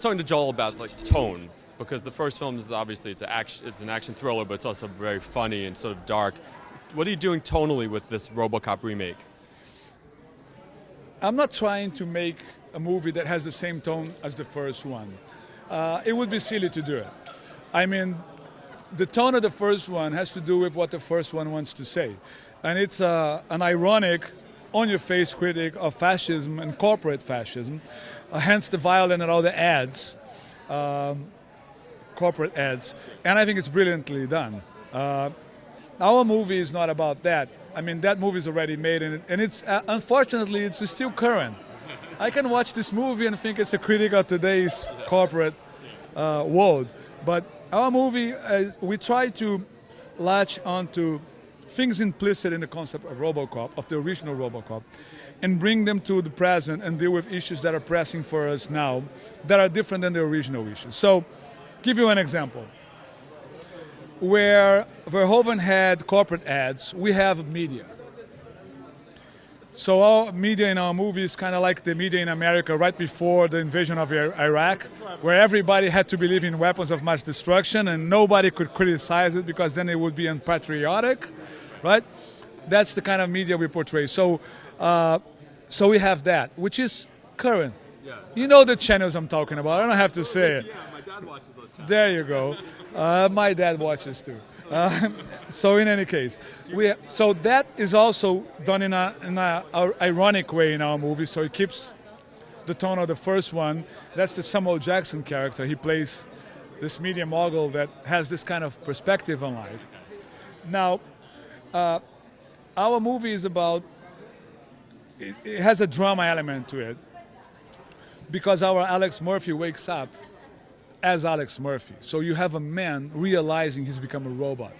was talking to Joel about like tone, because the first film is obviously it's an action thriller, but it's also very funny and sort of dark. What are you doing tonally with this RoboCop remake? I'm not trying to make a movie that has the same tone as the first one. It would be silly to do it. I mean, the tone of the first one has to do with what the first one wants to say. And it's an ironic, on-your-face critic of fascism and corporate fascism, hence the violence and all the ads, corporate ads. And I think it's brilliantly done. Our movie is not about that. I mean, that movie is already made, and it's unfortunately, it's still current. I can watch this movie and think it's a critic of today's corporate world. But our movie, we try to latch onto things implicit in the concept of RoboCop, of the original RoboCop, and bring them to the present and deal with issues that are pressing for us now that are different than the original issues. So, give you an example. Where Verhoeven had corporate ads, we have media. So our media in our movie is kind of like the media in America right before the invasion of Iraq, where everybody had to believe in weapons of mass destruction and nobody could criticize it because then it would be unpatriotic, right? That's the kind of media we portray. So we have that, which is current. Yeah. You know the channels I'm talking about. I don't have to say it. Yeah, my dad watches those channels. There you go. My dad watches too. So in any case, so that is also done in an ironic way in our movie. So it keeps the tone of the first one. That's the Samuel Jackson character. He plays this media mogul that has this kind of perspective on life. Now, our movie is about. It has a drama element to it because our Alex Murphy wakes up as Alex Murphy. So you have a man realizing he's become a robot.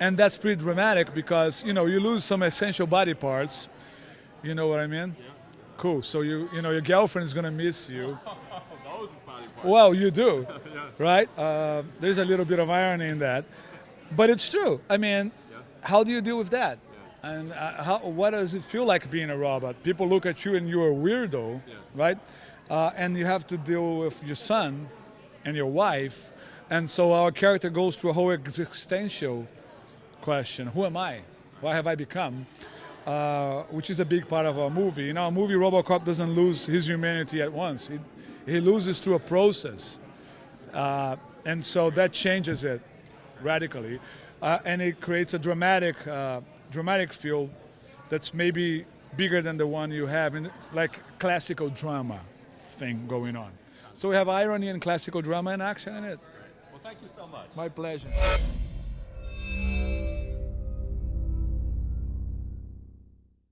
And that's pretty dramatic because, you lose some essential body parts. You know what I mean? Yeah. Cool. So, your girlfriend is going to miss you. Those body parts. Well, you do, yeah. right? There's a little bit of irony in that. But it's true. I mean, how do you deal with that? Yeah. And what does it feel like being a robot? People look at you and you're a weirdo, right? And you have to deal with your son and your wife, and so our character goes through a whole existential question. Who am I? What have I become? Which is a big part of our movie. In our movie, RoboCop doesn't lose his humanity at once. He loses through a process. And so that changes it radically. And it creates a dramatic feel that's maybe bigger than the one you have in like classical drama thing going on. So we have irony and classical drama and action in it. Well, thank you so much. My pleasure.